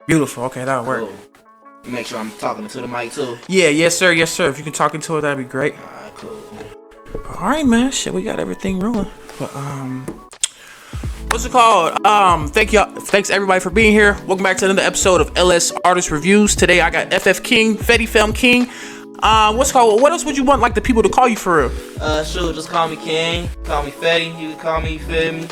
Beautiful. Okay, that'll work. Cool. Make sure I'm talking to the mic too. Yeah, yes sir, yes sir. If you can talk into it, that'd be great. Alright, cool. All right, man. Shit, we got everything rolling. But what's it called? Thanks everybody for being here. Welcome back to another episode of LS Artist Reviews. Today I got FF King, Fetty Film King. What's it called? What else would you want like the people to call you for real? Sure, just call me King, call me Fetty, you can call me, you feel me?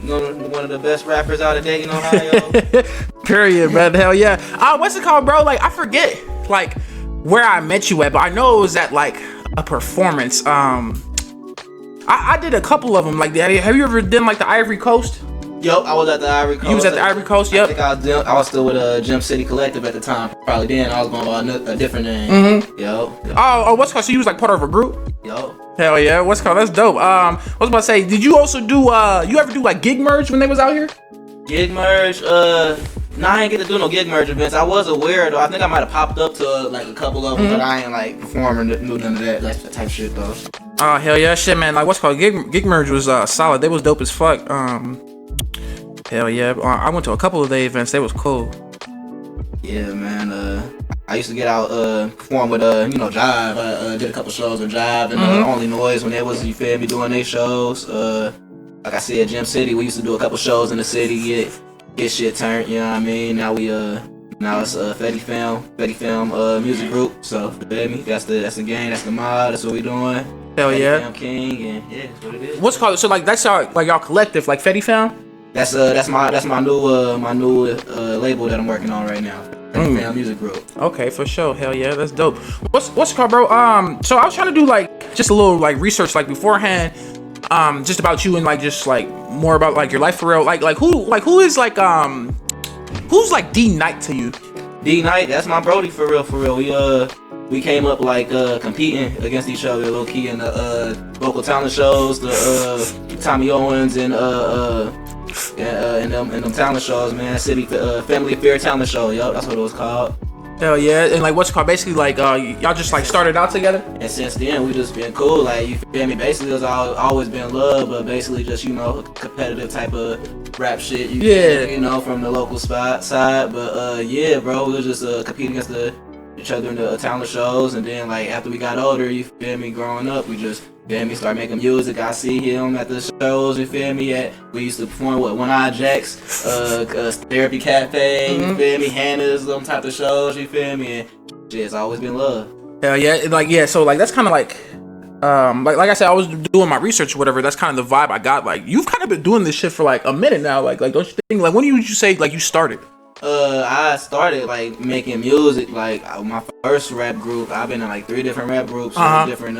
You know, one of the best rappers out of Dayton, Ohio. Period, man. Hell yeah. What's it called, bro? Like I forget like where I met you at, but I know it was at like a performance. I did a couple of them. Like, have you ever done like the Ivory Coast? Yup, I was at the Ivory Coast. You was at the Ivory Coast, yep. I think I was still with Gem City Collective at the time. Probably then I was going by a different name. Mm-hmm. Yup. Oh, what's it called? So you was like part of a group? Yup. Hell yeah, what's it called? That's dope. I was about to say, did you also do you ever do like gig merge when they was out here? Gig merge, nah, I ain't get to do no gig merge events. I was aware though. I think I might have popped up to like a couple of them, but I ain't like performing, do none of that type shit though. Oh hell yeah, shit man. Like what's it called? Gig merge was solid. They was dope as fuck. Hell yeah. I went to a couple of their events. They was cool. Yeah man. I used to get out perform with Jive. I did a couple shows with Jive and Only Noise when they was, you feel me, doing their shows. Like I said, Gem City, we used to do a couple shows in the city, get shit turned, you know what I mean? Now it's Fetty Film music group. So you feel me? That's the game, that's the mod, that's what we doing. Hell Fetty yeah. Film King, and yeah, that's what it is. What's it called? So like that's y'all collective, like Fetty Film? That's my new label that I'm working on right now. Fetty Film music group. Okay, for sure. Hell yeah, that's dope. What's it called, bro? So I was trying to do like just a little like research like beforehand, just about you and like just like more about like your life for real. Like who is like who's like D Knight to you? D Knight, that's my brody for real. We came up like competing against each other low key in the local talent shows, the Tommy Owens and them talent shows, man. City Family Affair talent show, yup, that's what it was called. Hell yeah, and like what's it called? Basically like y'all just like started out together? And since then we just been cool, like you feel me? Basically it's always been love, but basically just, you know, competitive type of rap shit, you know, from the local side. But yeah, bro, we was just competing against each other in the talent shows, and then like after we got older, you feel me, growing up, we just start making music. I see him at the shows, you feel me? We used to perform with One Eye Jacks, Therapy Cafe, you feel me? Hannah's, them type of shows, you feel me? And shit, it's always been love. Hell yeah, like yeah, so like that's kind of like like I said, I was doing my research or whatever. That's kind of the vibe I got. Like you've kind of been doing this shit for like a minute now. Like don't you think? Like when did you say like you started? I started like making music like my first rap group. I've been in like 3 different rap groups, different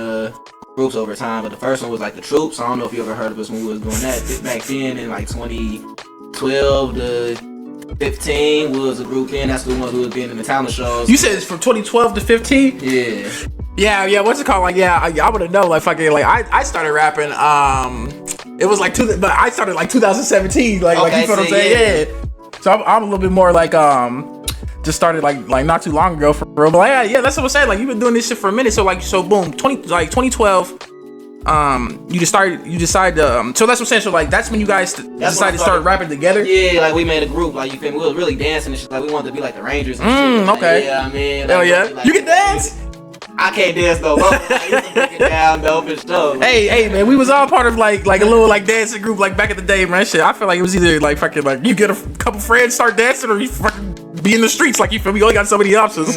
groups over time. But the first one was like the Troops. I don't know if you ever heard of us when we was doing that back then in like 2012 to 15. We was a group then. That's the ones who was being in the talent shows. You said it's from 2012 to 15? Yeah. Yeah. What's it called? Like I would have known. Like fucking like I started rapping. It was like but I started like 2017. Like you feel what I'm saying? Yeah. So I'm a little bit more like just started like not too long ago for real. But like, yeah, that's what I'm saying. Like you've been doing this shit for a minute. So like boom, 2012. You decided to so that's what I'm saying. So like that's when you guys decided to start rapping together. Yeah, like we made a group. Like you feel me? We was really dancing and shit. Like we wanted to be like the Rangers and shit. Like, okay. Yeah, I mean. Hell yeah. Like, you can dance. I can't dance though. I used to break it down though for sure. Hey man, we was all part of like a little like dancing group like back in the day, man. Shit, I feel like it was either like fucking like you get a couple friends start dancing or you fucking be in the streets. Like you feel me? You only got so many options.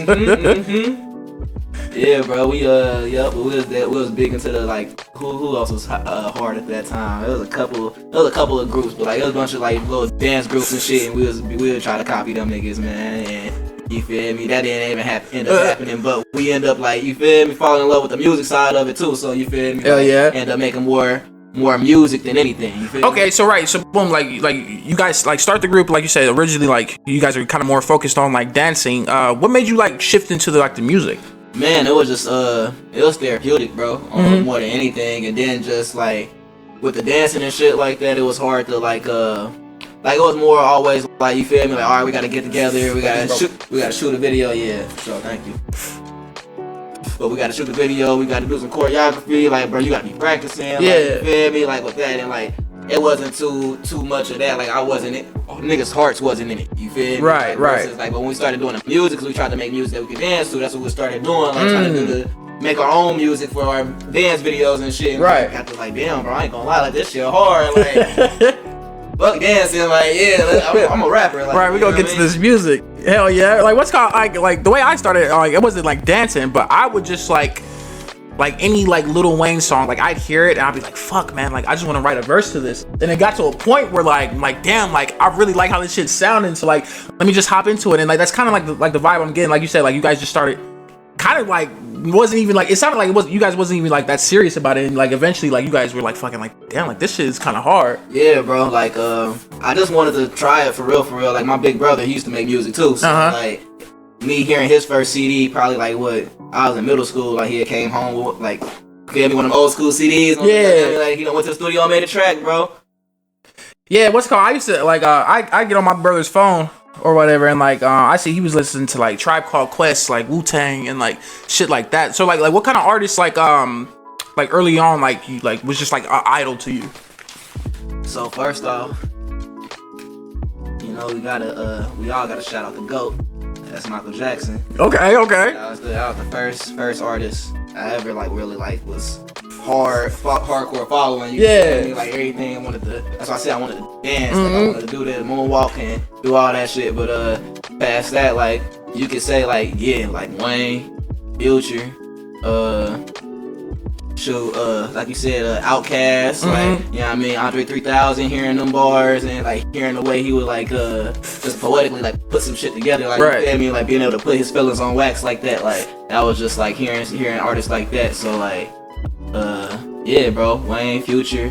Yeah, bro. We was big into the like who else was hard at that time. There was a couple of groups, but like it was a bunch of like little dance groups and shit, and we would try to copy them niggas, man. And you feel me? That didn't even end up happening, but we end up like, you feel me, falling in love with the music side of it too. So you feel me? Hell yeah. End up making more music than anything. You feel okay, me? so right, so boom, like you guys like start the group, like you said originally, like you guys are kind of more focused on like dancing. What made you like shift into the music? Man, it was just it was therapeutic, bro, more than anything. And then just like with the dancing and shit like that, it was hard to like it was more always like, you feel me, like, all right, we gotta get together, we gotta shoot a video. Yeah, so thank you. But we gotta shoot the video, we gotta do some choreography, like, bro, you gotta be practicing, like, you feel me, like with that. And like it wasn't too much of that. Like I wasn't it. Niggas' hearts wasn't in it. You feel me? Right, right. Like, but when we started doing the music, cause we tried to make music that we could dance to. That's what we started doing. Like trying to do make our own music for our dance videos and shit. And right. Like, after like, damn, bro, I ain't gonna lie, like this shit hard. Like, fuck dancing. Like, yeah, I'm a rapper. Like, right, we gonna get to this music. Hell yeah. Like, what's called like the way I started, like it wasn't like dancing, but I would just like any like Lil Wayne song, like I'd hear it and I'd be like, fuck man, like I just want to write a verse to this. And it got to a point where like damn, like I really like how this shit's sounding, so like let me just hop into it. And like that's kind of like the vibe I'm getting. Like you said, like you guys just started kind of like wasn't even like, it sounded like it wasn't, you guys wasn't even like that serious about it, and like eventually like you guys were like fucking like damn, like this shit is kind of hard. Yeah, bro, like I just wanted to try it for real. Like my big brother, he used to make music too, so like me hearing his first CD, probably like what I was in middle school, like he had came home with like, gave me one of them old school CDs. Yeah. Like, you know, went to the studio and made a track, bro. Yeah, what's called, I used to like I get on my brother's phone or whatever, and like I see he was listening to like Tribe Called Quest, like Wu-Tang and like shit like that. So like what kind of artists like early on like you like was just like an idol to you? So first off, you know, we all gotta shout out the GOAT. That's Michael Jackson. Okay. That was the first artist I ever like really like was hardcore following. You know me? Like everything I wanted to. That's why I said I wanted to dance. Like I wanted to do the moonwalk and do all that shit. But past that, like you could say like like Wayne, Future, like you said, Outkast, like, you know what I mean, Andre 3000, hearing them bars and like hearing the way he would like just poetically like put some shit together, like you feel me, like being able to put his feelings on wax like that, like that was just like hearing artists like that. So like yeah, bro, Wayne, Future,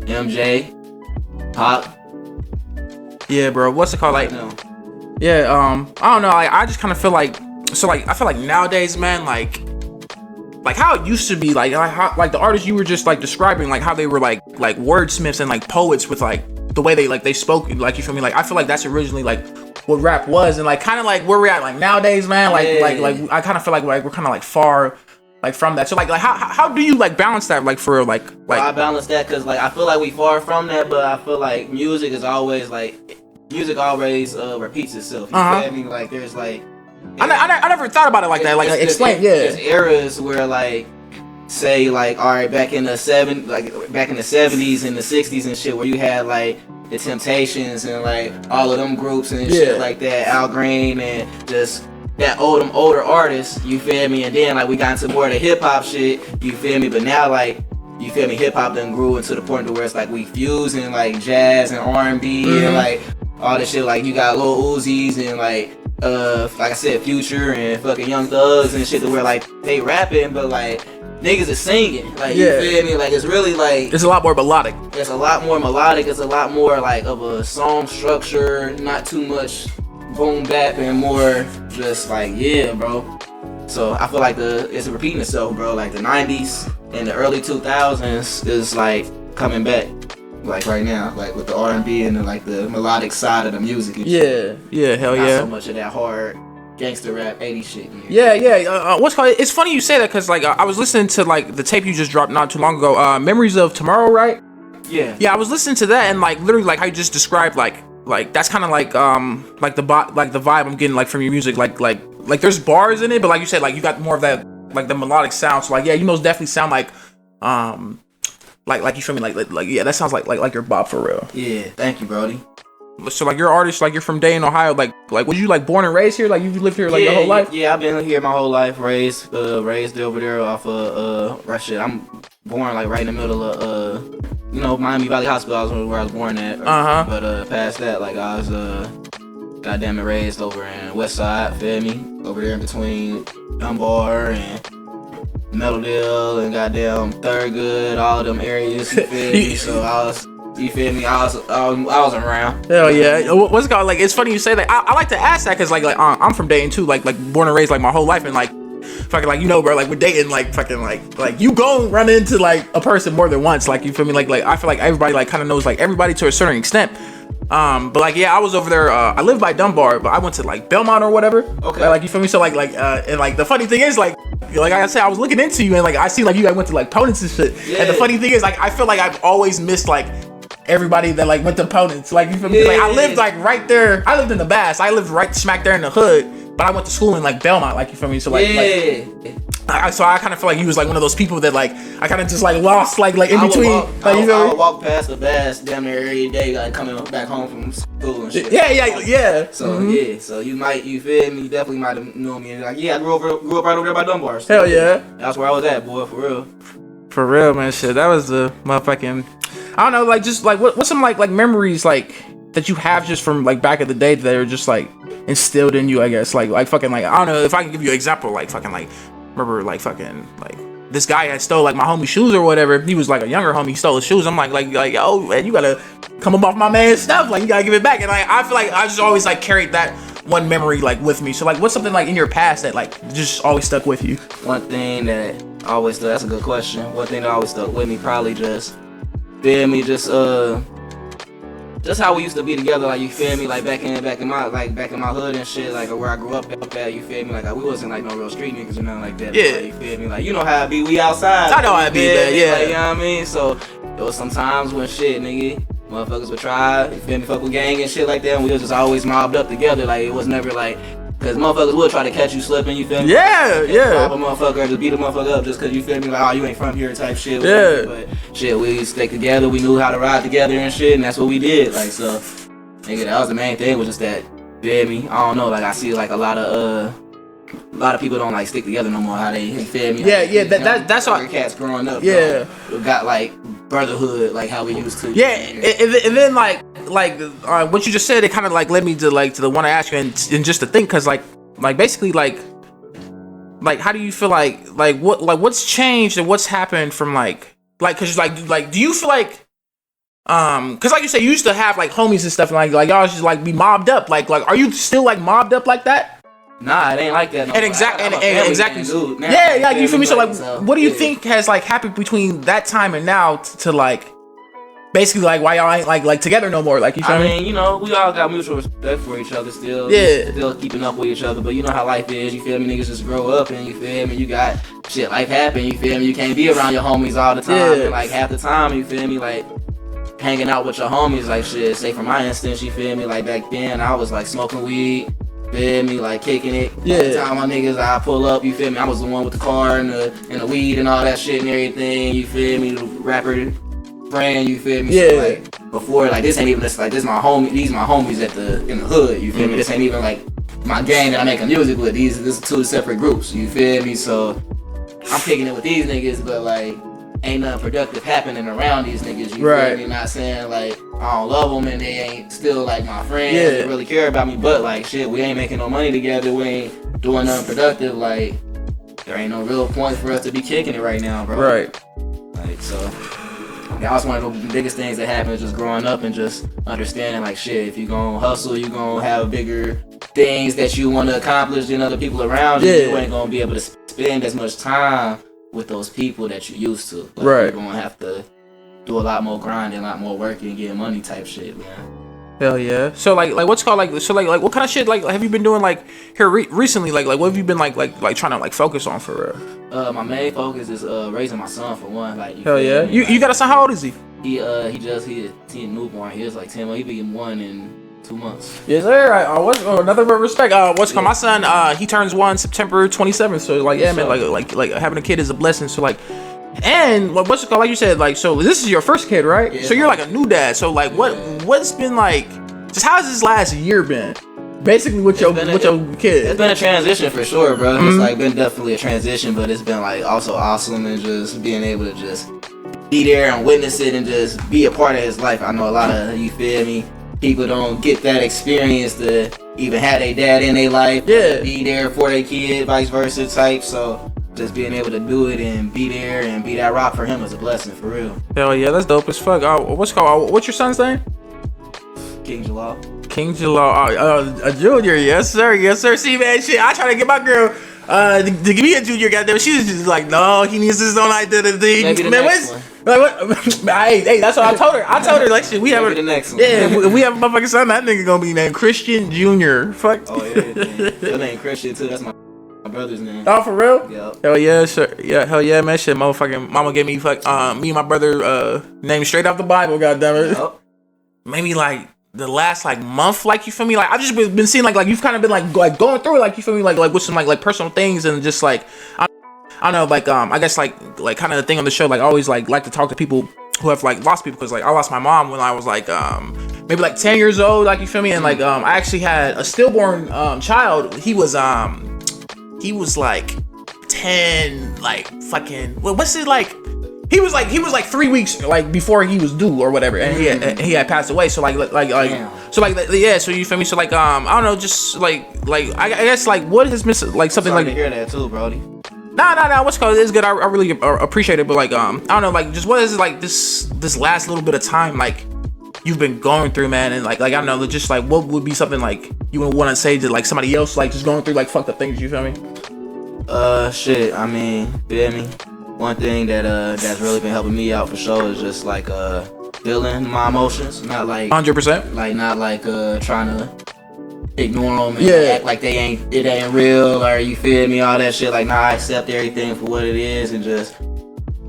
MJ, Pop. Yeah, bro, what's it called, like yeah, I don't know, like I just kind of feel like, so like I feel like nowadays, man, like how it used to be, like how, like the artists you were just like describing, like how they were like wordsmiths and like poets with like the way they spoke, like you feel me, like I feel like that's originally like what rap was, and like kind of like where we're at like nowadays, man, like I kind of feel like we're kind of like far like from that. So like how do you like balance that, like for like well, I balance that because like I feel like we far from that, but I feel like music always repeats itself, you feel me, like there's like I never thought about it like that. Like explain, There's eras where like, say like, all right, back in the 70s and the 60s and shit, where you had like the Temptations and like all of them groups and shit like that, Al Green and just that older artists, you feel me? And then like we got into more of the hip hop shit, you feel me? But now like, you feel me? Hip hop done grew into the point to where it's like we fusing like jazz and R&B and like all this shit. Like you got Lil Uzis and like I said, Future and fucking Young Thugs and shit, to where like they rapping, but like niggas is singing. Like you feel me? Like it's really like it's a lot more melodic. It's a lot more melodic. It's a lot more like of a song structure, not too much boom bap and more just like bro. So I feel like it's repeating itself, bro. Like the 90s and the early 2000s is like coming back. Like right now, like with the R&B and like the melodic side of the music. And shit. Hell Not yeah. so much of that hard gangster rap 80s shit. What's called? It's funny you say that because like I was listening to like the tape you just dropped not too long ago. Memories of Tomorrow, right? Yeah. Yeah, I was listening to that and like literally like how you just described like that's kind of like the vibe I'm getting like from your music. Like there's bars in it, but like you said, like you got more of that like the melodic sound. So like you most definitely sound like like you feel me, like that sounds like your bop for real. Yeah, thank you, Brody. So like you're an artist, like you're from Dayton, Ohio, like was you like born and raised here, like you lived here like your whole life? Yeah, I've been here my whole life, raised over there off of Russia. I'm born like right in the middle of Miami Valley Hospital was where I was born at. But past that, like I was goddamn it raised over in West Side, feel me, over there in between Dunbar and Meadowdale and goddamn Thurgood, all of them areas, you feel me? So I was, you feel me? I was around. Hell yeah. What's it called? Like it's funny you say that. I like to ask that because like I'm from Dayton too, like born and raised like my whole life, and like fucking like bro, like with Dayton, like fucking like you go run into like a person more than once, like you feel me? Like I feel like everybody like kind of knows like everybody to a certain extent. But like I was over there. I lived by Dunbar, but I went to like Belmont or whatever. Okay. Like you feel me? So like and like the funny thing is like like I said, I was looking into you and like I see like you guys went to like Ponents and shit. Yeah. And the funny thing is like I feel like I've always missed like everybody that like went to Ponents. Like you feel me? Like I lived like right there. I lived in the Bass. I lived right smack there in the hood. But I went to school in like Belmont. Like you feel me? So like so I kind of feel like you was like one of those people that like I kind of just like lost like in between. I would walk past the Bass damn near every day, like coming back home from school and shit. Yeah. So so you feel me? You definitely might have known me. And like I grew up right over there by Dunbar. So hell yeah, that's where I was at, boy, for real. For real, man. Shit, that was the motherfucking. I don't know, like just like what's some like memories like that you have just from like back in the day that are just like instilled in you, I guess. Like fucking like I don't know if I can give you an example, like fucking like remember like fucking like this guy had stole like my homie's shoes or whatever. He was like a younger homie, he stole his shoes. I'm like yo man, you gotta come up off my man's stuff, like you gotta give it back. And like I feel like I just always like carried that one memory like with me. So like what's something like in your past that like just always stuck with you? One thing that always stuck, that's a good question. One thing that always stuck with me probably just feel me, just how we used to be together, like you feel me, like back in my hood and shit, like where I grew up at, you feel me, like we wasn't like no real street niggas or nothing like that. Yeah. Like, you feel me, like you know how it be, we outside. I know how it be, man. Yeah. Like, you know what I mean? So there was some times when shit, nigga, motherfuckers would try, you feel me, fuck with gang and shit like that, and we was just always mobbed up together. Like it was never like. Cause motherfuckers would try to catch you slipping, you feel me? Yeah. Rob a motherfucker, just beat a motherfucker up just cause you feel me, like, oh, you ain't from here type shit. Yeah. But shit, we stick together, we knew how to ride together and shit, and that's what we did. Like, so, nigga, that was the main thing, was just that, you feel me? I don't know, like, I see, like, a lot of people don't, like, stick together no more, how they, you feel me? Like, that's all. Cats growing up, yeah. Got, like, brotherhood, like, how we used to. Yeah, and then, like what you just said, it kind of like led me to the one I asked you and just to think, cause like basically like how do you feel like what's changed and what's happened from like cause like do you feel like cause like you said you used to have like homies and stuff and like y'all just like be mobbed up like are you still like mobbed up like that? Nah, it ain't like that. No, and exactly. Yeah, you feel me? So like, what do you think has like happened between that time and now to like? Basically, like, why y'all ain't like together no more? Like, you feel me? I mean, you know, we all got mutual respect for each other still. Yeah. Still keeping up with each other, but you know how life is. You feel me? Niggas just grow up and you feel me? You got shit, life happen. You feel me? You can't be around your homies all the time. Yeah. And like half the time, you feel me? Like hanging out with your homies, like shit. Say for my instance, you feel me? Like back then, I was like smoking weed. Feel me, like kicking it. Yeah. All the time my niggas, I pull up. You feel me? I was the one with the car and the weed and all that shit and everything. You feel me? The rapper friend. You feel me? Yeah. So, like before, like this ain't even this my homie. These my homies in the hood. You feel me? This ain't even like my gang that I'm making music with. This is two separate groups. You feel me? So I'm kicking it with these niggas, but like ain't nothing productive happening around these niggas. You feel me? Not saying like I don't love them and they ain't still like my friends. Yeah. They really care about me, but like shit, we ain't making no money together. We ain't doing nothing productive. Like there ain't no real point for us to be kicking it right now, bro. Right. Like so. That was one of the biggest things that happened, just growing up and just understanding like shit, if you gonna hustle, you gonna have bigger things that you want to accomplish than other people around you. Yeah. You ain't gonna be able to spend as much time with those people that you used to. Like, right. You're gonna have to do a lot more grinding, a lot more work and get money type shit, man. Hell yeah. So like what's called like what kind of shit like have you been doing like here recently like what have you been like trying to like focus on for real? My main focus is raising my son for one. Like hell yeah. Me? You got a son? How old is he? He a newborn. He was like 10 months. He be 1 in 2 months. Yes sir. Another respect. What's called my son? He turns 1 September 27th. So like yeah man, like having a kid is a blessing. So like. And what's it called? Like you said, like so. This is your first kid, right? Yeah, so you're like a new dad. So like, what's been like? Just how's this last year been? Basically, with your kid. It's been a transition for sure, bro. Mm-hmm. It's like been definitely a transition, but it's been like also awesome and just being able to just be there and witness it and just be a part of his life. I know a lot of you feel me. People don't get that experience to even have their dad in their life. Yeah. Be there for their kid, vice versa type. So. Just being able to do it and be there and be that rock for him is a blessing for real. Hell yeah, that's dope as fuck. What's your son's name? King Jalal. King Jalal, a junior, yes sir. See man, shit, I try to get my girl to give me a junior. Goddamn, she was just like, no, he needs his own identity. Maybe the man, next one. Like, hey, that's what I told her. Like shit, we have the next one. Yeah, we have a motherfucking son. That nigga gonna be named Christian Junior. Fuck. Oh yeah, your name Christian too. That's my brother's name. Oh, for real? Yep. Hell yeah, sure. Yeah, hell yeah, man. Shit, motherfucking mama gave me me and my brother name straight out the Bible. Goddammit. Yep. Maybe like the last like month, like you feel me? Like I've just been seeing like you've kind of been like going through it, like you feel me? Like with some like personal things and just like I don't know, like I guess like kind of the thing on the show, like I always like to talk to people who have like lost people, because like I lost my mom when I was like maybe like 10 years old, like you feel me? And like I actually had a stillborn child. He was like 10, like fucking what's it like? He was like 3 weeks like before he was due or whatever, and he had passed away. So like so like yeah. So you feel me? So like I don't know, just like I guess like what has missing like something Sorry like to hear that too, Brody. Nah. What's called? It's good. I really appreciate it. But like I don't know, like just what is it like this last little bit of time like you've been going through, man, and like I don't know, just like what would be something like you would want to say to like somebody else like just going through like fucked up things. You feel me? Shit. I mean, feel me? One thing that that's really been helping me out for sure is just like feeling my emotions, not like 100%, like not like trying to ignore them and yeah, act like it ain't real, or you feel me, all that shit. Like, nah, I accept everything for what it is and just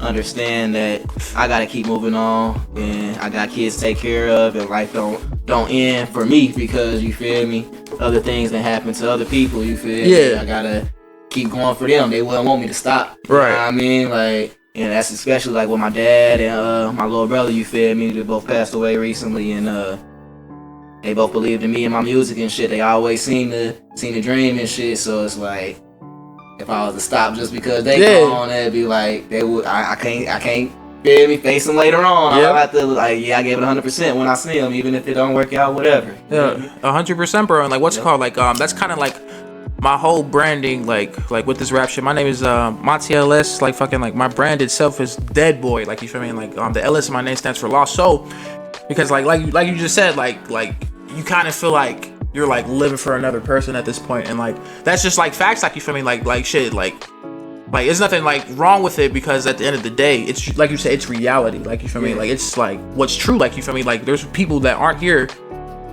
understand that I gotta keep moving on, and I got kids to take care of, and life don't end for me, because you feel me, other things that happen to other people, you feel me, I gotta keep going for them. They wouldn't want me to stop, you know what I mean? Like, and that's especially like with my dad and my little brother, you feel me, they both passed away recently, and they both believed in me and my music and shit. They always seen the dream and shit. So it's like, if I was to stop just because they gone, it'd be like they would. I can't feel me face them later on. I have to like, I gave it 100% when I see them, even if it don't work out, whatever. Yeah, 100%, bro. And like, what's it called? Like, that's kind of like my whole branding, like with this rap shit. My name is Monty LS. Like fucking like my brand itself is Dead Boy. Like you feel me? And like the LS in my name stands for Lost Soul, because like you just said, like you kind of feel like you're like living for another person at this point, and like that's just like facts, like you feel me, like shit, like there's nothing like wrong with it, because at the end of the day, it's like you said, it's reality, like you feel me, like it's like what's true, like you feel me, like there's people that aren't here,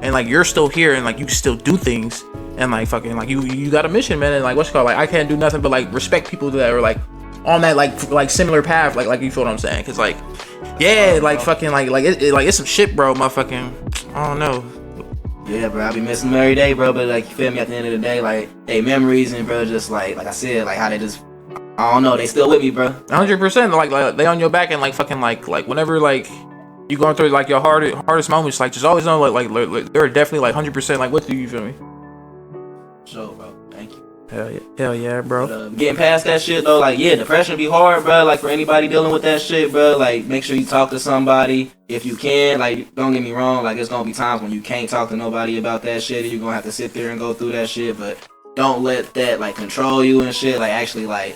and like you're still here, and like you still do things, and like fucking like you got a mission, man, and like what's it called, like I can't do nothing but like respect people that are like on that like similar path, like you feel what I'm saying, because like like fucking like it's some shit, bro, motherfucking, I don't know. Yeah, bro, I be missing them every day, bro. But like, you feel me? At the end of the day, like, they memories, and bro, just like I said, like how they just, I don't know, they still with me, bro. 100%, like they on your back, and like fucking like whenever like you going through like your hardest moments, like just always know like they're definitely like 100% like with you. You feel me? Sure, bro. Thank you. Hell yeah, bro. But, getting past that shit though, like depression be hard, bro. Like for anybody dealing with that shit, bro. Like make sure you talk to somebody if you can. Like don't get me wrong, like it's gonna be times when you can't talk to nobody about that shit, and you're gonna have to sit there and go through that shit. But don't let that like control you and shit. Like actually like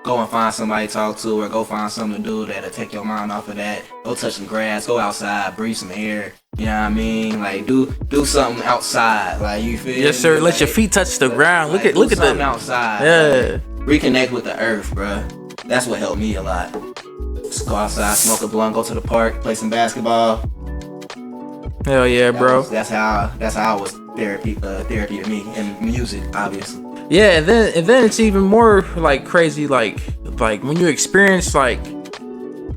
go and find somebody to talk to, or go find something to do that'll take your mind off of that. Go touch some grass, go outside, breathe some air. You know what I mean? Like do something outside. Like you feel? Yes, sir. Like, let your feet touch the ground. Like, look at something the outside. Yeah. Like, reconnect with the earth, bro. That's what helped me a lot. Just go outside, smoke a blunt, go to the park, play some basketball. Hell yeah, bro. That's how it was therapy to me, and music, obviously. Yeah, and then it's even more like crazy, like when you experience like,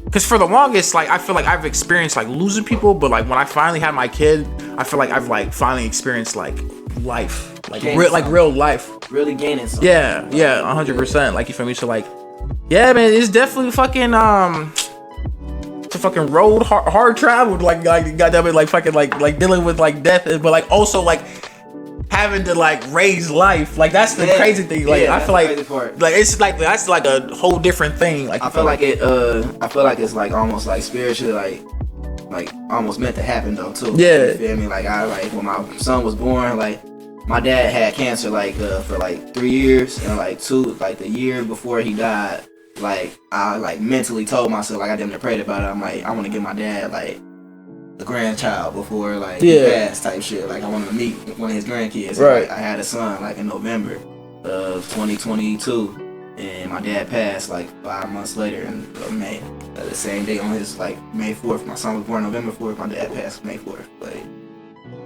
because for the longest, like I feel like I've experienced like losing people, but like when I finally had my kid, I feel like I've like finally experienced like life, like real life, really gaining something. Yeah, 100%. Like you feel me? So like, yeah, man, it's definitely fucking it's a fucking road hard traveled, like goddamn it, like fucking like dealing with like death, but like also like having to like raise life, like that's the crazy thing. Like I feel like it's like that's like a whole different thing. Like I feel like it's like almost like spiritually like almost meant to happen though too. Yeah, you feel me? Like I like when my son was born, like my dad had cancer like for like 3 years, and like the year before he died, like I like mentally told myself, like I didn't prayed about it. I'm like, I want to give my dad like the grandchild before like he passed type shit. Like I wanted to meet one of his grandkids. Right. Like, I had a son like in November of 2022, and my dad passed like 5 months later in May. The same day on his like May 4th. My son was born November 4th. My dad passed May 4th, like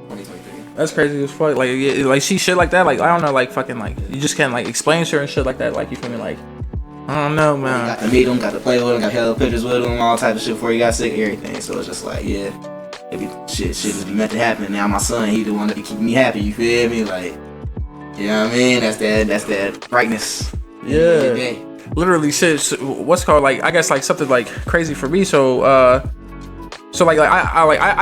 2023. That's crazy as fuck. Like, yeah, like she shit like that. Like, I don't know. Like, fucking, like you just can't like explain certain shit like that. Like, you feel me? Like, I don't know, man. You got to meet him, got to play with him, got hella pictures with him, all type of shit before he got sick, everything. So it's just like, yeah, shit just be meant to happen. Now my son, he the one that be keeping me happy. You feel me? Like, you know what I mean? That's that brightness. Yeah. Literally, shit. What's called like I guess like something like crazy for me. So I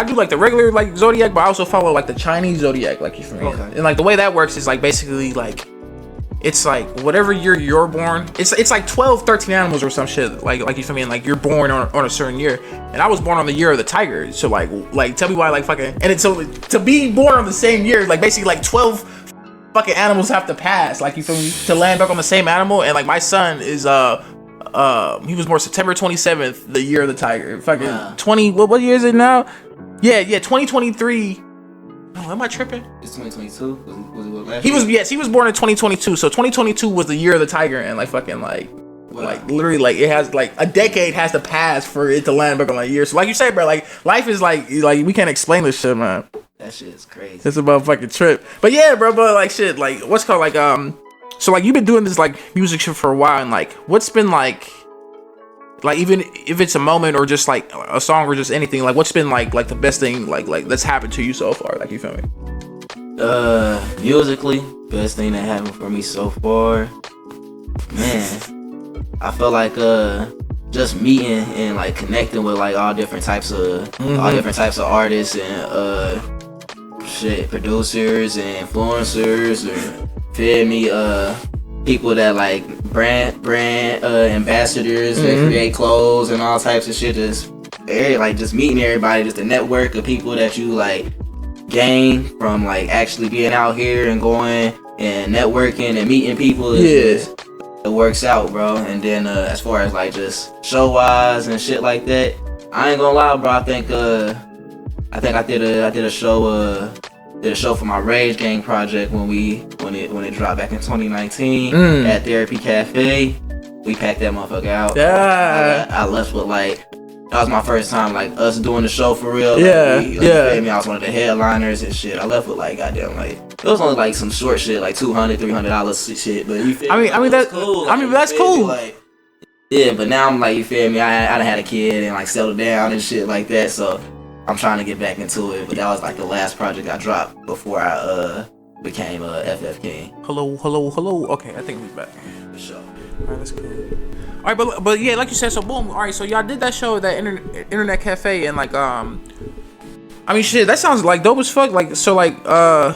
do like the regular like zodiac, but I also follow like the Chinese zodiac. Like you feel me? Okay. And like the way that works is like basically like. It's like whatever year you're born. It's like 12, 13 animals or some shit. Like you feel me? And like you're born on a certain year. And I was born on the year of the tiger. So like tell me why like fucking. And it's so to be born on the same year, like basically like 12 fucking animals have to pass. Like you feel me? To land back on the same animal. And like my son is he was born September 27th, the year of the tiger. Fucking 20. What year is it now? Yeah, 2023. Oh, am I tripping? It's 2022. Was it what last year? He was born in 2022. So 2022 was the year of the tiger, and like fucking like literally like it has like a decade has to pass for it to land back on that year. So like you say, bro, like life is like we can't explain this shit, man. That shit is crazy. It's a motherfucking trip. But yeah, bro, but like shit, like what's called like so like you've been doing this like music shit for a while, and like what's been like even if it's a moment or just like a song or just anything, like what's been like the best thing like that's happened to you so far, like you feel me? Musically, best thing that happened for me so far, man, I feel like just meeting and like connecting with like all different types of artists and producers and influencers, or feel me, people that like brand ambassadors that create clothes and all types of shit. Just meeting everybody, just a network of people that you like gain from like actually being out here and going and networking and meeting people. It works out, bro. And then as far as like just show wise and shit like that, I ain't gonna lie, bro. I think I did a show. Did a show for my Rage Gang project when it dropped back in 2019 at Therapy Cafe. We packed that motherfucker out. Yeah. I left with like, that was my first time like us doing the show for real. Yeah. You feel me? I was one of the headliners and shit. I left with like goddamn like, it was only like some short shit like $200-$300 shit. But you feel me? I mean that's cool. Like, that's cool. Like, yeah, but now I'm like, you feel me? I done had a kid and like settled down and shit like that. So I'm trying to get back into it, but that was like the last project I dropped before I became FF King. Hello. Okay, I think we back. For sure. Alright, that's cool. Alright, but yeah, like you said, so boom. Alright, so y'all did that show at that internet cafe, and like I mean shit, that sounds like dope as fuck. Like so like why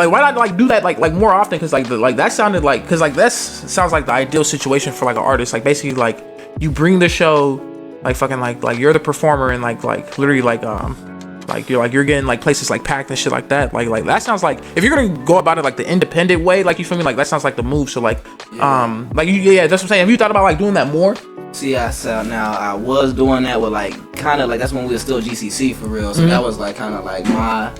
not like do that like more often? Cause like that sounded like, cause like that sounds like the ideal situation for like an artist. Like basically like you bring the show. Like fucking like you're the performer and like literally like you're getting like places like packed and shit like that. Like that sounds like if you're gonna go about it like the independent way, like you feel me, like that sounds like the move. So like that's what I'm saying. Have you thought about like doing that more? See, I was doing that with like kind of like, that's when we were still GCC for real. So that was like kind of like my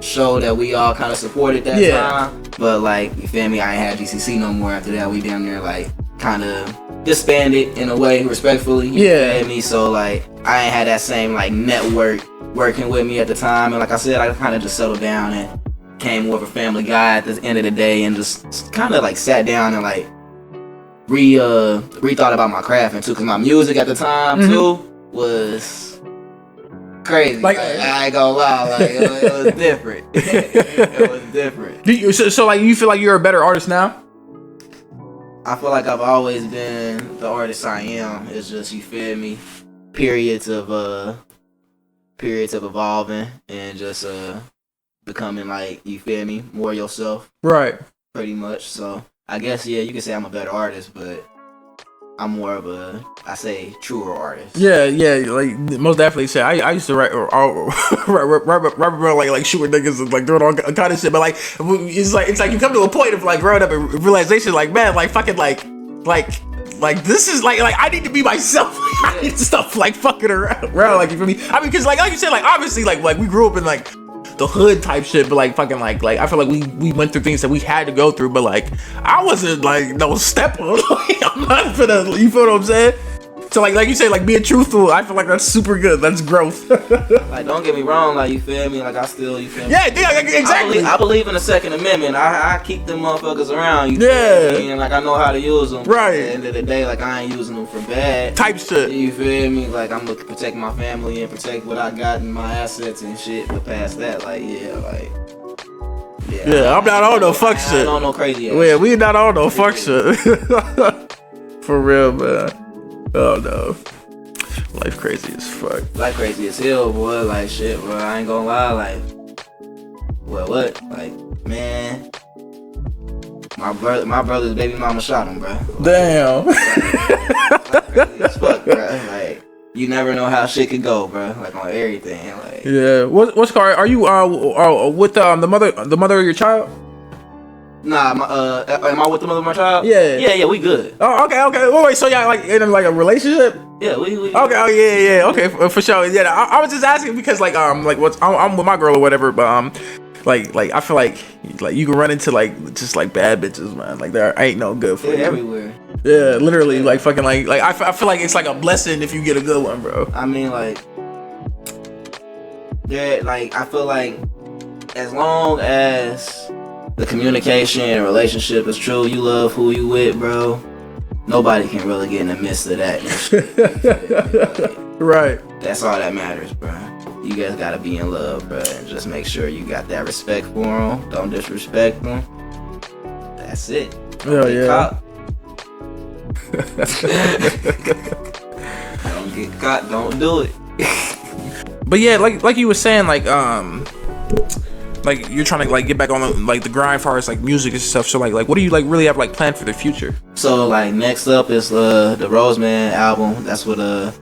show that we all kind of supported that time. But like you feel me, I ain't had GCC no more after that. We damn near like kind of disbanded in a way, respectfully. You feel me? So like I ain't had that same like network working with me at the time, and like I said, I kind of just settled down and came more of a family guy at the end of the day, and just kind of like sat down and like rethought about my craft and too, because my music at the time too was crazy. Like I ain't gonna lie, like it was different. It was different. So like you feel like you're a better artist now? I feel like I've always been the artist I am. It's just, you feel me, periods of evolving and just becoming like, you feel me, more yourself. Right. Pretty much. So I guess you can say I'm a better artist, but I'm more of a, I say, truer artist. Yeah, like most definitely. Say I used to write like shooting niggas and like doing all kind of shit, but like it's like you come to a point of like growing up and realization, like man, like fucking like this is like I need to be myself. I need to stop like fucking around, like you feel me? I mean, cause like you said, like obviously like we grew up in like the hood type shit, but like fucking like I feel like we went through things that we had to go through, but like I wasn't like no stepper. Like, I'm not finna, you feel what I'm saying? So like you say, like being truthful, I feel like that's super good. That's growth. Like, don't get me wrong, like, you feel me? Like, I still, you feel me? Yeah, exactly. I believe in the Second Amendment. I keep them motherfuckers around, you Yeah. feel me? And, like, I know how to use them. Right. At the end of the day, like, I ain't using them for bad. Type shit. You feel me? Like, I'm looking to protect my family and protect what I got and my assets and shit. But past that, like, yeah, I'm not on no fuck shit. I don't know crazy ass Yeah, we not on no fuck shit. For real, man. Oh no. Life crazy as fuck. Life crazy as hell, boy. Like, shit, bro. I ain't gonna lie. Like, well, what? Like, man. My brother's baby mama shot him, bro. Damn. Like crazy as fuck, bro. Like, you never know how shit can go, bro. Like, on everything. Like, yeah. What's called? Are you with the mother of your child? Nah, am I with the mother of my child? Yeah. Yeah, we good. Oh, okay. Wait, so y'all like in like a relationship? Yeah, we okay. Oh, yeah. Okay, for sure. Yeah, I was just asking because like what's I'm with my girl or whatever, but like I feel like you can run into like just like bad bitches, man. Like there ain't no good for you. Everywhere. Yeah, literally, like fucking like I feel like it's like a blessing if you get a good one, bro. I mean, like, yeah, like I feel like as long as the communication and relationship is true, you love who you with, bro. Nobody can really get in the midst of that. Like, right. That's all that matters, bro. You guys gotta be in love, bro, and just make sure you got that respect for them. Don't disrespect them. That's it. Hell yeah. Don't get caught. Don't do it. But yeah, like you were saying, like you're trying to like get back on the grind as far as like music and stuff. So like what do you like really have like planned for the future? So like next up is the Roseman album. That's what I've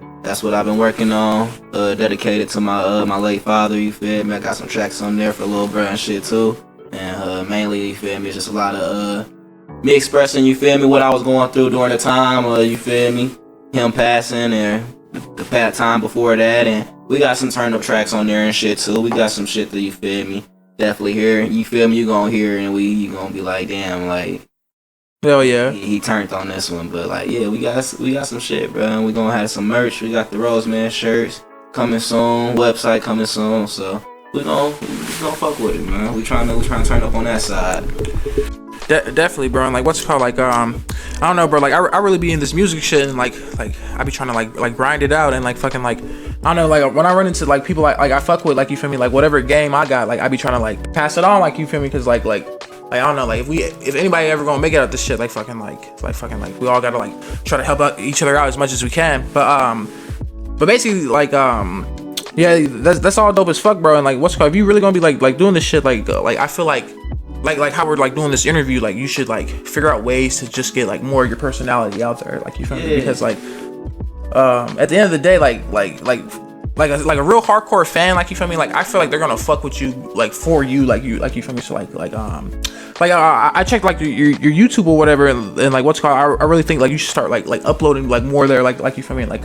been working on. Dedicated to my late father. You feel me? I got some tracks on there for Lil Bro and shit too. And mainly, you feel me, it's just a lot of me expressing, you feel me, what I was going through during the time. You feel me, him passing and the past time before that. And we got some turn up tracks on there and shit too. We got some shit that, you feel me, definitely hear. You feel me? You gonna hear and you gonna be like, damn, like, hell yeah, he turned on this one. But like, yeah, we got some shit, bro. And we gonna have some merch. We got the Roseman shirts coming soon. Website coming soon. So we gonna fuck with it, man. We trying to turn up on that side. Definitely, bro. And like, what's it called? Like, I don't know, bro. Like, I really be in this music shit, and like I be trying to like grind it out, and like fucking like, I don't know, like when I run into like people like I fuck with, like, you feel me, like whatever game I got, like I be trying to like pass it on, like, you feel me, because like I don't know, like if anybody ever gonna make it out this shit, like we all gotta like try to help out each other out as much as we can. But basically like yeah, that's all dope as fuck, bro. And like, what's it called? If you really gonna be like doing this shit, like I feel like how we're like doing this interview, like you should like figure out ways to just get like more of your personality out there, like, you feel me? Because like at the end of the day, like a real hardcore fan, like, you feel me, like I feel like they're gonna fuck with you, like for you, like you feel me. So I checked like your YouTube or whatever, and like what's it called, I really think like you should start like uploading like more there, like you feel me, like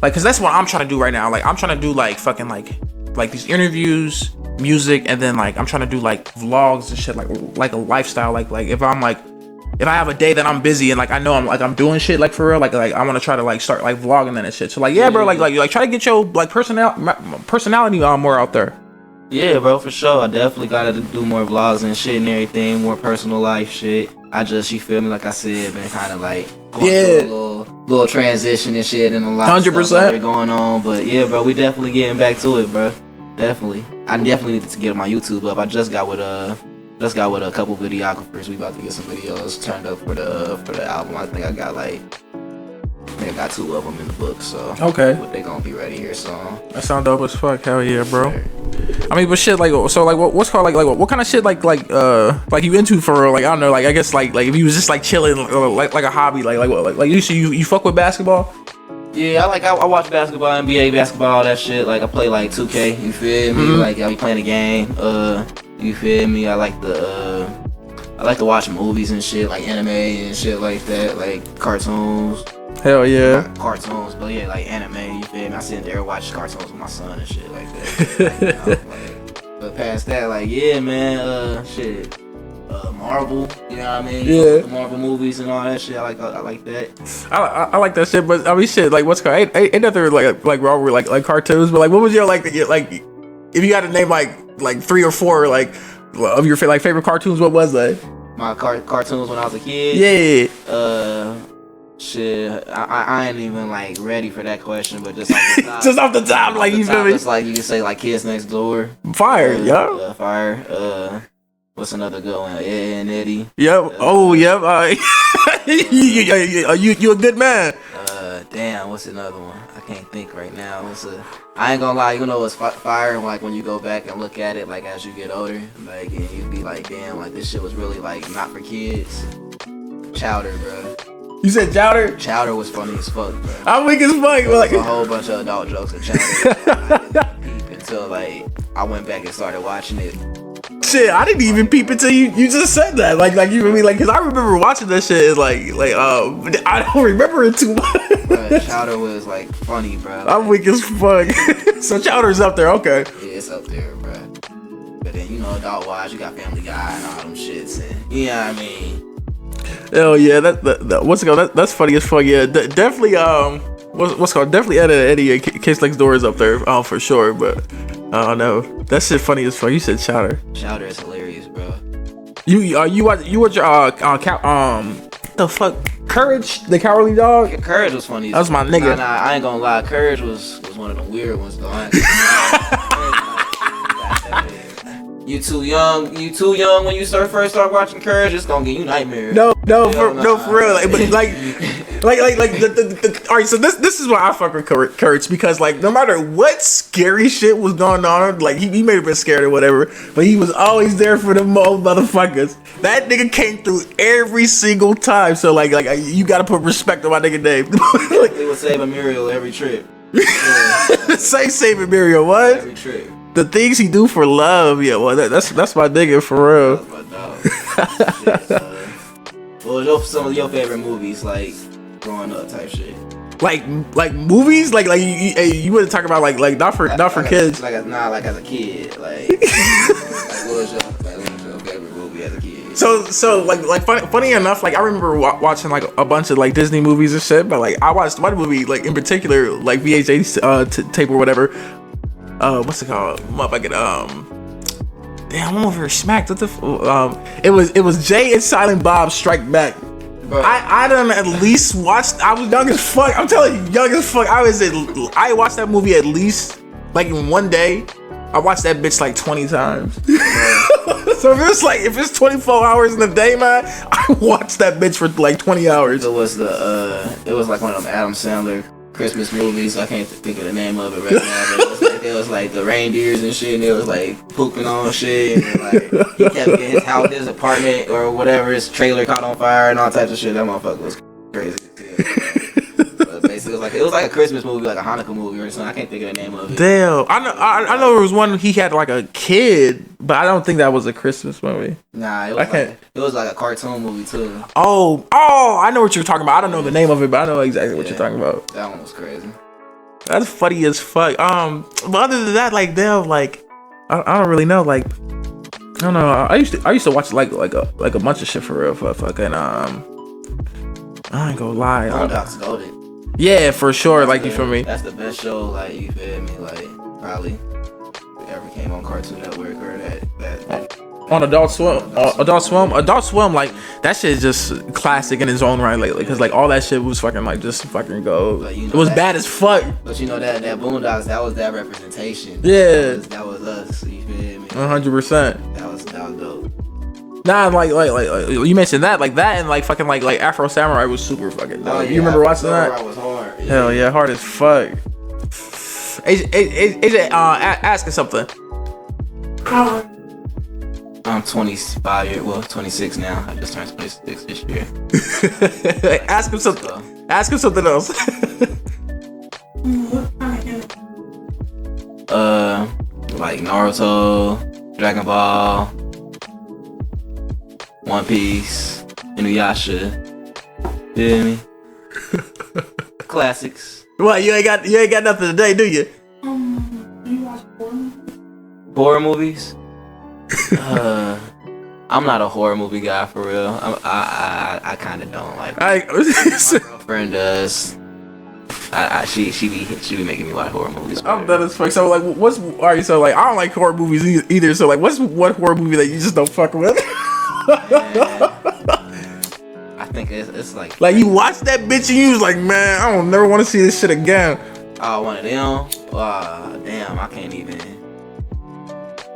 because that's what I'm trying to do right now. Like I'm trying to do like fucking like these interviews, music, and then like I'm trying to do like vlogs and shit, like a lifestyle, like if I have a day that I'm busy and like I know I'm doing shit like for real, like I want to try to like start like vlogging that and shit. So like, yeah, bro, like try to get your like personality more out there. Yeah, bro, for sure. I definitely gotta do more vlogs and shit and everything, more personal life shit. I just, you feel me, like I said, been kind of like going through a little transition and shit, and a lot 100% of stuff going on. But yeah, bro, we definitely getting back to it, bro. Definitely. I definitely need to get my YouTube up. I just got with a couple videographers. We about to get some videos turned up for the album. I think I got 2 of them in the book, so okay, but they gonna be ready here soon. That sound dope as fuck. Hell yeah, bro. Sure. I mean, but shit, like, so like what's called like what kind of shit like you into for real? Like, I don't know, like I guess like if you was just like chilling, like a hobby, like you fuck with basketball? Yeah, I watch basketball, NBA basketball, all that shit. Like I play like 2K, you feel me? Mm-hmm. Like I be playing the game. You feel me? I like to watch movies and shit, like anime and shit like that, like cartoons. Hell yeah. Not cartoons, but yeah, like anime, you feel me? I sit there and watch cartoons with my son and shit like that. Like, but past that, like, yeah, man, shit. Marvel. You know what I mean? Yeah. The Marvel movies and all that shit. I like that. I like that shit, but I mean, shit. Like, what's called? Ain't nothing like wrong with like cartoons, but like, what was your like if you had to name like 3 or 4 like of your like favorite cartoons, what was that? My cartoons when I was a kid. Yeah. Shit, I ain't even like ready for that question, but just off the top, just off the top, like you feel me? It's like you can say like Kids Next Door. Fire, yeah. Fire. What's another good one? Ed and Eddie. Yep. Yep. You a good man. Damn. What's another one? I can't think right now. I ain't gonna lie. You know what's fire? Like when you go back and look at it, like as you get older, like and you be like, damn, like this shit was really like not for kids. Chowder, bro. You said Chowder? Chowder was funny as fuck, bro. I'm weak as fuck. Like a whole bunch of adult jokes in Chowder. Until like I went back and started watching it. Shit, I didn't even peep until you just said that. Like you feel me? Like, cause I remember watching that shit. I don't remember it too much. Bruh, Chowder was like funny, bro. I'm weak as fuck. So Chowder's up there, okay? Yeah, it's up there, bro. But then adult wise, you got Family Guy and all them shits, and you know what I mean. Hell yeah, that what's it called? That's funny as fuck. Yeah, definitely. What's called? Definitely Eddie. Kids Next Door is up there. Oh, for sure. But I don't know. That shit funny as fuck. You said Chowder. Chowder is hilarious, bro. You watch your the fuck Courage, the Cowardly Dog. Yeah, Courage was funny. That was my nigga. Nah, I ain't gonna lie. Courage was one of the weird ones though. You too young when you first start watching Courage. It's gonna give you nightmares. No, for real. Like, but all right. So this is why I fuck with Courage, because like no matter what scary shit was going on, like he may have been scared or whatever, but he was always there for the motherfuckers. That nigga came through every single time. So like you gotta put respect on my nigga name. Like, he was saving Muriel every trip. Yeah. Say saving Muriel, what? Every trip. The things he do for love, yeah. Well, that's my nigga for real. That's my dog. Shit, what was some of your favorite movies, like growing up type shit? Like movies, like you wouldn't talk about like not for kids. Like as a kid, like what was your favorite movie as a kid? So like funny enough, like I remember watching like a bunch of like Disney movies and shit, but like I watched one movie like in particular, like VH8 tape or whatever. What's it called? Motherfucking damn, I'm over here smacked. What the it was Jay and Silent Bob Strike Back. Bro. I done at least watched. I was young as fuck. I'm telling you, young as fuck. I watched that movie at least like in one day. I watched that bitch like 20 times. So if it's 24 hours in a day, man, I watched that bitch for like 20 hours. It was like one of them Adam Sandler Christmas movies. I can't think of the name of it right now, but it was like the reindeers and shit, and it was like pooping on shit, and like he kept getting his apartment or whatever, his trailer caught on fire and all types of shit. That motherfucker was crazy. But basically, it was like a Christmas movie, like a Hanukkah movie or something. I can't think of the name of it. Damn, I know there was one he had like a kid, but I don't think that was a Christmas movie. Nah, it was like a cartoon movie too. Oh, I know what you're talking about. I don't know the name of it, but I know exactly what you're talking about. That one was crazy. That's funny as fuck. But other than that, like damn, like I don't really know. Like I don't know. I used to watch like a bunch of shit for real. For fucking I ain't gonna lie. Boondocks Goated. Yeah, for sure. Like you feel me? That's the best show. Like you feel me? Like probably ever came on Cartoon Network or that. On Adult Swim, like that shit is just classic in its own right lately. Because like all that shit was fucking like just fucking go. Like, it was bad as fuck. But you know that Boondocks, that was that representation. Yeah, that was us. You feel me? 100%. That was dope. Nah, like you mentioned that, like that, and like fucking like Afro Samurai was super fucking dope. You remember watching that? Was hard. Yeah. Hell yeah, hard as fuck. AJ, asking something. I'm 26 now. I just turned 26 this year. Ask him something. Ask him something else. Like Naruto, Dragon Ball, One Piece, Inuyasha. Feel me? Classics. What, you ain't got nothing today, do you? Do you watch horror movies? Horror movies? I'm not a horror movie guy for real. I kind of don't like. My girlfriend does. She be making me watch horror movies. I'm done as fuck. So like, what's alright? So like, I don't like horror movies either. So like, what's one horror movie that you just don't fuck with? I think it's like you watch that bitch and you was like, man, I don't never want to see this shit again. Oh, one of them. Damn, I can't even.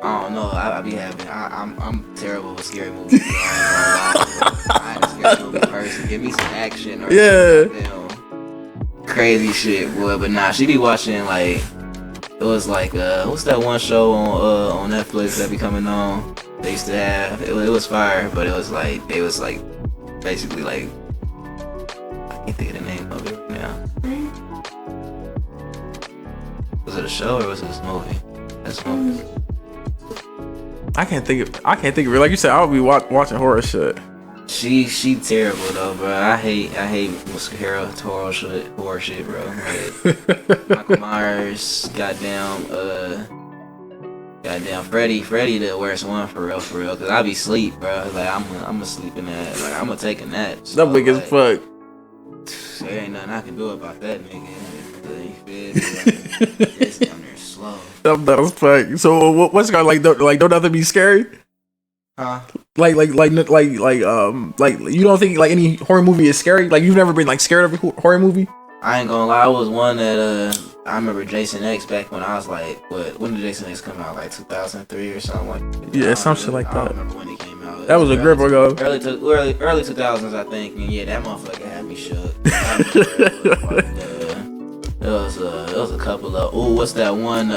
I don't know. I be having. I'm terrible with scary movies. I ain't a scary movie person. Give me some action or crazy shit, boy. But nah, she be watching like it was like what's that one show on Netflix that be coming on? They used to have it was fire, but it was like they was like basically like I can't think of the name of it now. Was it a show or was it a movie? That's a movie. I can't think of it. Like you said, I'll be watching horror shit. She terrible though, bro. I hate mascara horror shit, bro. Like, Michael Myers, goddamn Freddy the worst one for real. Cause I be sleep, bro. Like I'm asleep in that. Like I'm gonna take a nap. So, that big as fuck. There ain't nothing I can do about that nigga. You feel me? Like, it's down there slow. That was fuck. So what's it called? Like don't nothing be scary? Huh? Like you don't think like any horror movie is scary? Like you've never been like scared of a horror movie? I ain't gonna lie, I was one that I remember Jason X back when I was like, when did Jason X come out? Like 2003 or something like that. Yeah, some shit like that. I don't remember when he came out. That was a grip ago. Early 2000s, I think. And yeah, that motherfucker had me shook. It was a couple of what's that one?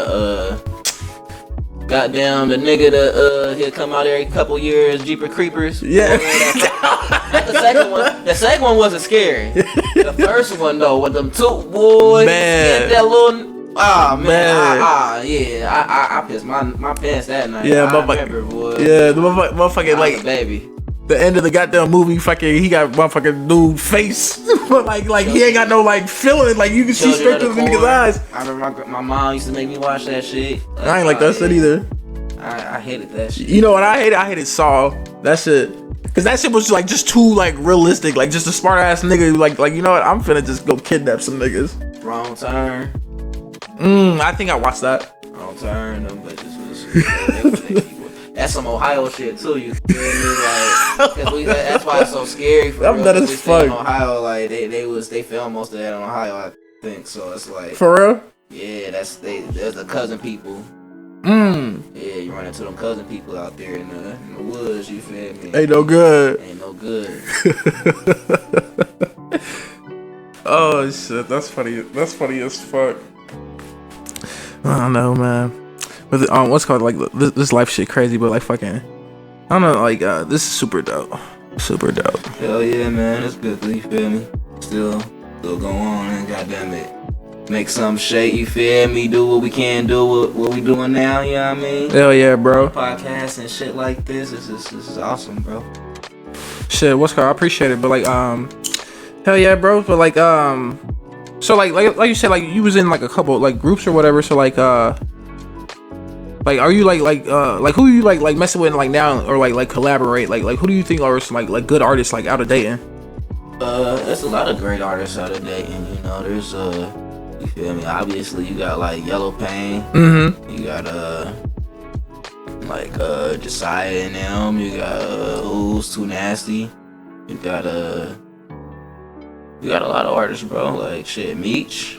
Goddamn, the nigga that he'll come out every couple years, Jeepers Creepers. Yeah. The second one wasn't scary. The first one though, with them two boys, man, that little, I pissed my pants that night. Yeah, I remember, boy. Yeah, the motherfucking like baby. The end of the goddamn movie, fucking, he got motherfucking dude face, but like he ain't got no like feeling, like you can see straight through the nigga's eyes. I remember my mom used to make me watch that shit. I ain't like that shit either. I hated that shit. You know what I hated? I hated Saw. That shit. Cause that shit was like just too like realistic, like just a smart ass nigga, like you know what? I'm finna just go kidnap some niggas. Wrong Turn. I think I watched that. Wrong Turn. Them bitches was. That's some Ohio shit too. You feel me? Like, that's why it's so scary. For I'm real, as fuck. In Ohio, like they filmed most of that in Ohio, I think. So it's like for real. Yeah, there's the cousin people. Yeah, you run into them cousin people out there in the woods. You feel me? Ain't no good. Ain't no good. Oh shit, that's funny. That's funny as fuck. I don't know, man. But what's called like this life shit crazy, but like fucking, I don't know, like this is super dope. Super dope. Hell yeah, man, it's good. You feel me? Still go on and goddamn it, make some shake. You feel me? Do what we can do. What we doing now. You know what I mean? Hell yeah, bro. Podcasts and shit like this. This is awesome, bro. Shit, what's called? I appreciate it, but like hell yeah, bro. But like so like you said, like you was in like a couple like groups or whatever. So like are you like who you like messing with like now or like collaborate like who do you think are like good artists like out of dating? There's a lot of great artists out of dating. You know, there's you feel me? Obviously, you got like Yellow Pain. You got like Josiah and them. You got Who's Too Nasty. You got a lot of artists, bro. Like shit, Meech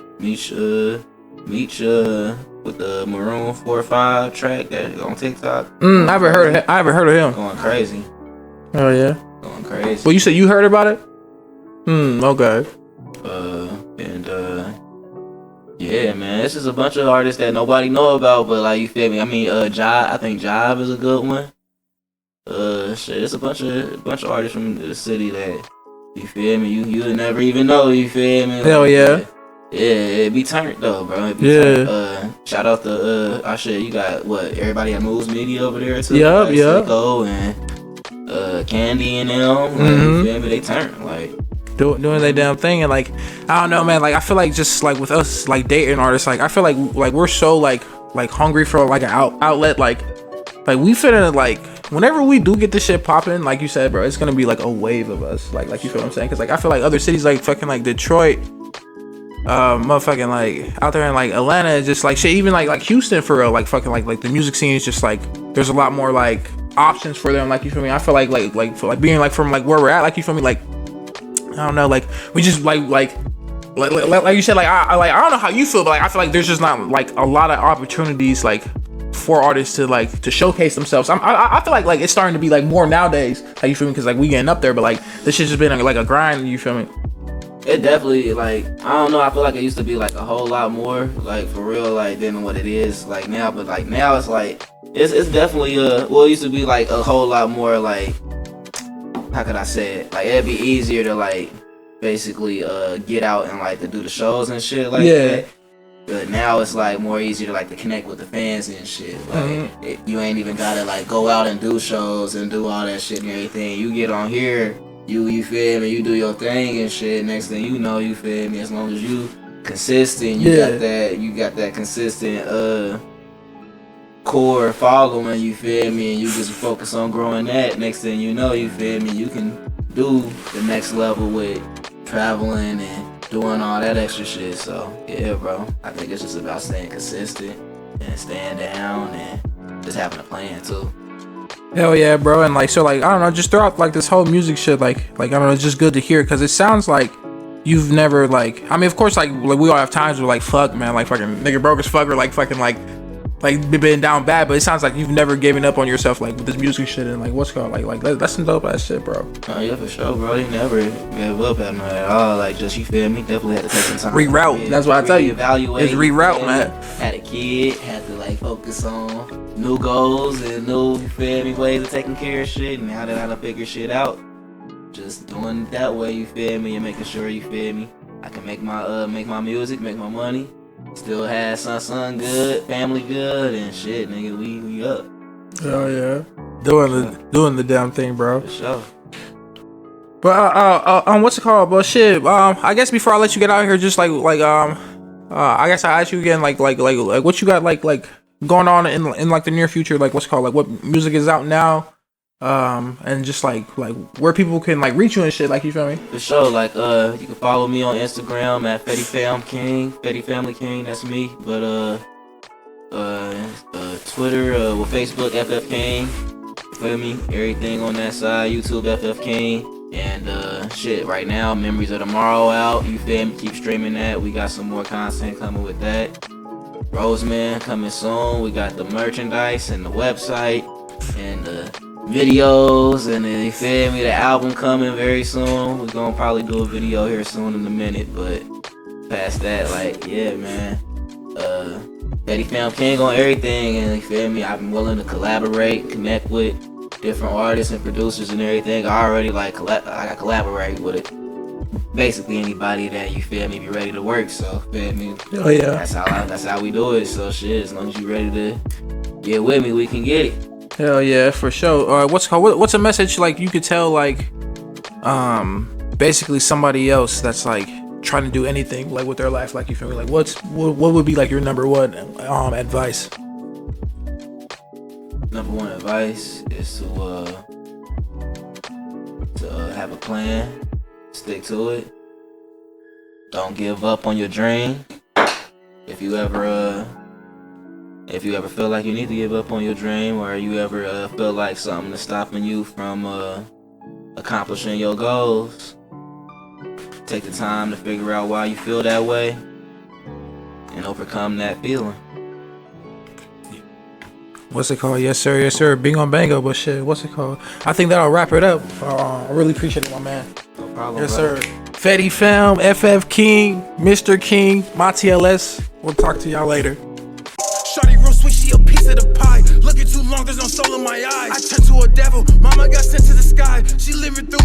with the Maroon 4-5 track that on TikTok. I haven't heard of him. Going crazy. Oh yeah. Going crazy. Well, you said you heard about it? Okay. Yeah, man, this is a bunch of artists that nobody know about, but like you feel me? I mean, I think Jive is a good one. Shit, it's a bunch of artists from the city that you feel me? You never even know. You feel me? Hell yeah. Yeah, it be turned though, bro. Turned. Shout out to shit. You got what? Everybody at Moves Media over there too. Yeah. Sicko and Candy and them. Like, you feel me? They turn like. Doing their damn thing, and like I don't know, man, like I feel like just like with us like dating artists, like I feel like we're so like hungry for like an outlet, like we finna like whenever we do get this shit popping, like you said, bro, it's gonna be like a wave of us. Like you feel what I'm saying? Because like I feel like other cities like fucking like Detroit, motherfucking like out there in like Atlanta, is just like shit. Even like Houston for real, like fucking like the music scene is just like there's a lot more like options for them. Like you feel me? I feel like for, like being like from like where we're at, like you feel me? Like I don't know, like we just like you said, like I don't know how you feel, but like I feel like there's just not like a lot of opportunities like for artists to showcase themselves. I feel like it's starting to be like more nowadays. Like you feel me? Because like we getting up there, but like this shit's just been like a grind. You feel me? It definitely like I don't know. I feel like it used to be like a whole lot more like for real like than what it is like now. But like now it's like it's definitely well it used to be like a whole lot more like how could I say it? Like it'd be easier to like basically get out and like to do the shows and shit like that. But now it's like more easy to like to connect with the fans and shit. Like you ain't even gotta like go out and do shows and do all that shit and everything. You get on here, you feel me, you do your thing and shit. Next thing you know, you feel me, as long as you consistent, you got that consistent core following, you feel me, and you just focus on growing that. Next thing you know, you feel me, you can do the next level with traveling and doing all that extra shit. So yeah, bro, I think it's just about staying consistent and staying down and just having a plan too. Hell yeah, bro. And like so like I don't know, just throughout like this whole music shit, like I don't know, it's just good to hear because it sounds like you've never like I mean of course like we all have times where like fuck man, like fucking nigga broke as fuck or like fucking like been down bad, but it sounds like you've never given up on yourself like with this music shit and like what's called like that's some dope ass shit, bro. Oh yeah, for sure, bro. You never gave up at all. Like just you feel me, definitely had to take some time. Reroute. That's what I tell you. Evaluate. It's reroute, man. Had a kid, had to like focus on new goals and new you feel me ways of taking care of shit, and now that I done figure shit out, just doing it that way, you feel me, and making sure you feel me, I can make my music, make my money. Still had son good, family good, and shit, nigga, we up. Oh yeah, doing the damn thing, bro. For sure. But what's it called? But shit, I guess before I let you get out here, just I guess I ask you again, like what you got like going on in like the near future, like what's it called, like what music is out now. And just like where people can like reach you and shit, like you feel me? For sure, like you can follow me on Instagram at Fetty Family King, that's me. But Twitter, Facebook FF King, you feel me? Everything on that side, YouTube FF King, and shit. Right now, Memories of Tomorrow out. You feel me? Keep streaming that. We got some more content coming with that. Roseman coming soon. We got the merchandise and the website and the videos, and then you feel me, the album coming very soon. We're gonna probably do a video here soon in a minute, but past that, like, yeah, man. Fetty Fam King on everything, and you feel me, I've been willing to collaborate, connect with different artists and producers and everything. I already like I collaborate with it. Basically anybody that you feel me be ready to work, so feel me. Oh yeah. That's how we do it. So shit, as long as you ready to get with me, we can get it. Hell yeah, for sure. What's a message like you could tell like basically somebody else that's like trying to do anything like with their life, like you feel me, like what would be like your number one advice? Number one advice is to have a plan, stick to it, don't give up on your dream. If you ever feel like you need to give up on your dream, or you ever feel like something is stopping you from accomplishing your goals, take the time to figure out why you feel that way and overcome that feeling. What's it called? Yes sir, bingo bango. But shit, what's it called? I think that'll wrap it up. I really appreciate it, my man. No problem, yes bro. Sir. Fetty Fam, FF King, Mr. King, my TLS. We'll talk to y'all later. Shawty real sweet, she a piece of the pie. Looking too long, there's no soul in my eyes. I turned to a devil, mama got sent to the sky. She living through